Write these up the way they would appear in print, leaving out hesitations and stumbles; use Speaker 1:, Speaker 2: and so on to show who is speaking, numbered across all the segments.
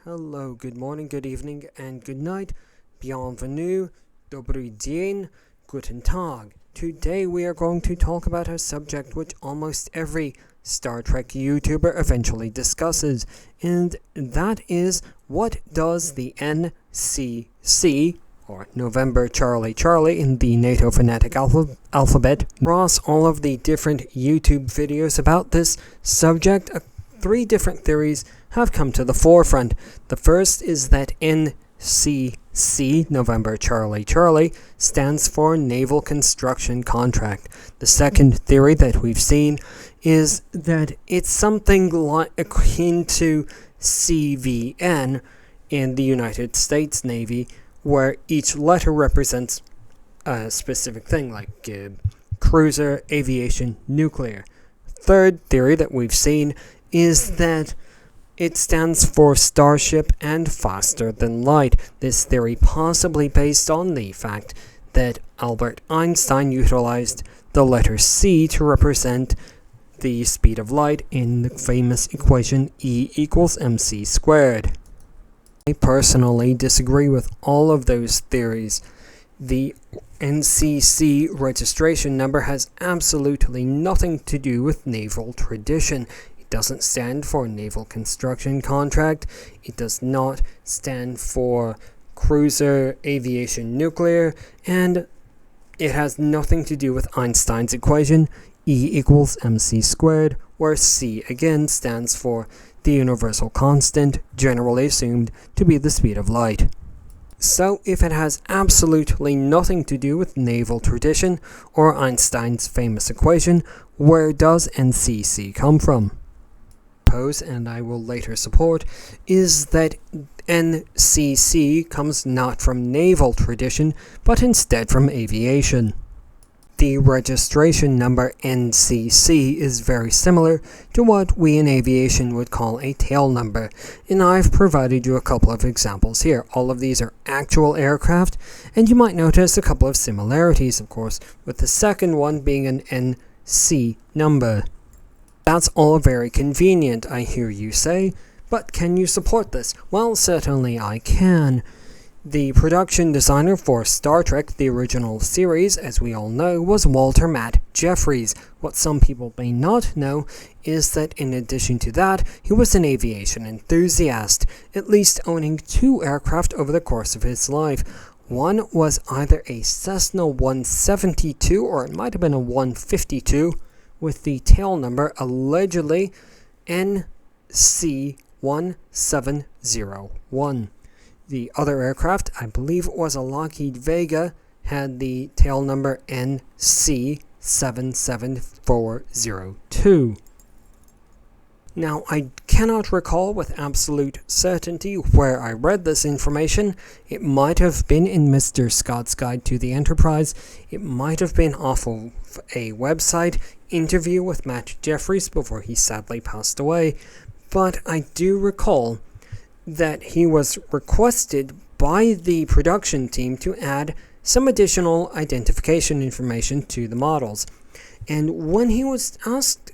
Speaker 1: Hello, good morning, good evening, and good night. Bienvenue, dobry dzień, guten Tag. Today we are going to talk about a subject which almost every Star Trek YouTuber eventually discusses, and that is, what does the NCC, or November Charlie Charlie in the NATO phonetic alphabet, across all of the different YouTube videos about this subject? Three different theories have come to the forefront. The first is that NCC, November Charlie Charlie, stands for Naval Construction Contract. The second theory that we've seen is that it's something akin to CVN in the United States Navy, where each letter represents a specific thing, like cruiser, aviation, nuclear. Third theory that we've seen is that it stands for Starship and faster than light. This theory possibly based on the fact that Albert Einstein utilized the letter C to represent the speed of light in the famous equation E equals mc squared. I personally disagree with all of those theories. The NCC registration number has absolutely nothing to do with naval tradition. It doesn't stand for Naval Construction Contract. It does not stand for cruiser, aviation, nuclear, and it has nothing to do with Einstein's equation, E equals mc squared, where C again stands for the universal constant, generally assumed to be the speed of light. So, if it has absolutely nothing to do with naval tradition or Einstein's famous equation, where does NCC come from? And I will later support, is that NCC comes not from naval tradition, but instead from aviation. The registration number NCC is very similar to what we in aviation would call a tail number, and I've provided you a couple of examples here. All of these are actual aircraft, and you might notice a couple of similarities, of course, with the second one being an NC number. That's all very convenient, I hear you say, but can you support this? Well, certainly I can. The production designer for Star Trek, the original series, as we all know, was Walter Matt Jeffries. What some people may not know is that in addition to that, he was an aviation enthusiast, at least owning 2 aircraft over the course of his life. One was either a Cessna 172 or it might have been a 152, with the tail number allegedly NC1701. The other aircraft, I believe it was a Lockheed Vega, had the tail number NC77402. Now, I cannot recall with absolute certainty where I read this information. It might have been in Mr. Scott's Guide to the Enterprise. It might have been off of a website interview with Matt Jeffries before he sadly passed away. But I do recall that he was requested by the production team to add some additional identification information to the models. And when he was asked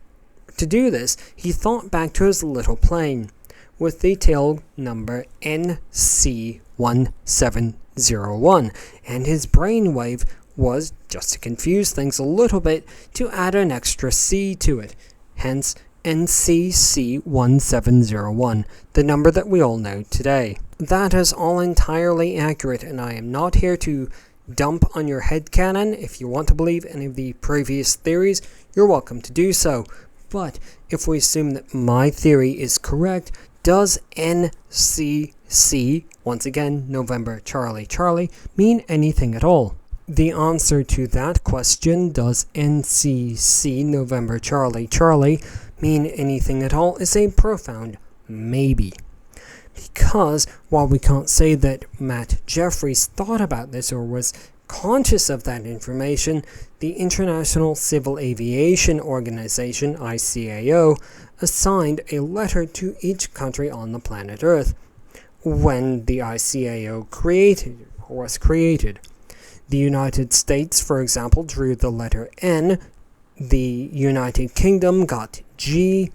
Speaker 1: to do this, he thought back to his little plane with the tail number NC1701, and his brainwave was, just to confuse things a little bit, to add an extra C to it, hence NCC1701, the number that we all know today. That is all entirely accurate, and I am not here to dump on your headcanon. If you want to believe any of the previous theories, you're welcome to do so. But if we assume that my theory is correct, does NCC, once again, November Charlie Charlie, mean anything at all? The answer to that question, does NCC, November Charlie Charlie, mean anything at all, is a profound maybe. Because while we can't say that Matt Jeffries thought about this or was conscious of that information, the International Civil Aviation Organization, ICAO, assigned a letter to each country on the planet Earth when the ICAO was created. The United States, for example, drew the letter N. The United Kingdom got G.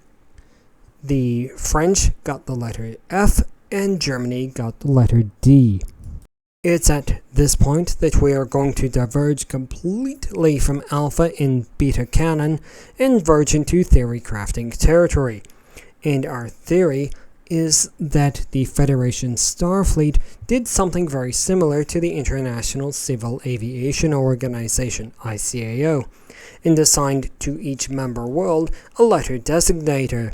Speaker 1: The French got the letter F, and Germany got the letter D. It's at this point that we are going to diverge completely from alpha and beta canon and verge into theory crafting territory. And our theory is that the Federation Starfleet did something very similar to the International Civil Aviation Organization, ICAO, and assigned to each member world a letter designator.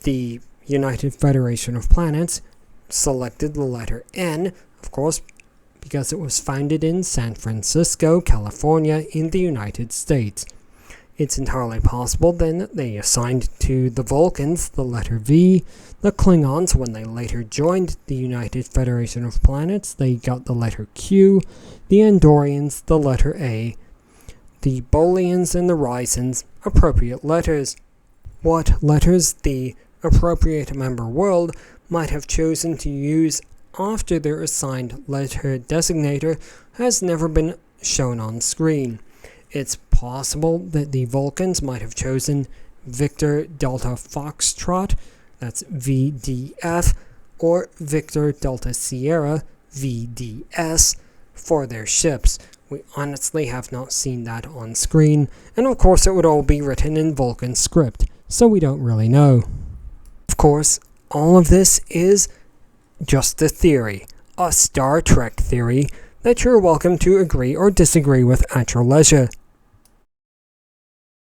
Speaker 1: The United Federation of Planets selected the letter N, of course, because it was founded in San Francisco, California, in the United States. It's entirely possible then that they assigned to the Vulcans the letter V. The Klingons, when they later joined the United Federation of Planets, they got the letter Q. The Andorians, the letter A. The Bolians and the Rysans, appropriate letters. What letters the appropriate member world might have chosen to use after their assigned letter designator has never been shown on screen. It's possible that the Vulcans might have chosen Victor Delta Foxtrot, that's VDF, or Victor Delta Sierra, VDS, for their ships. We honestly have not seen that on screen, and of course it would all be written in Vulcan script, so we don't really know. Of course, all of this is just a theory, a Star Trek theory, that you're welcome to agree or disagree with at your leisure.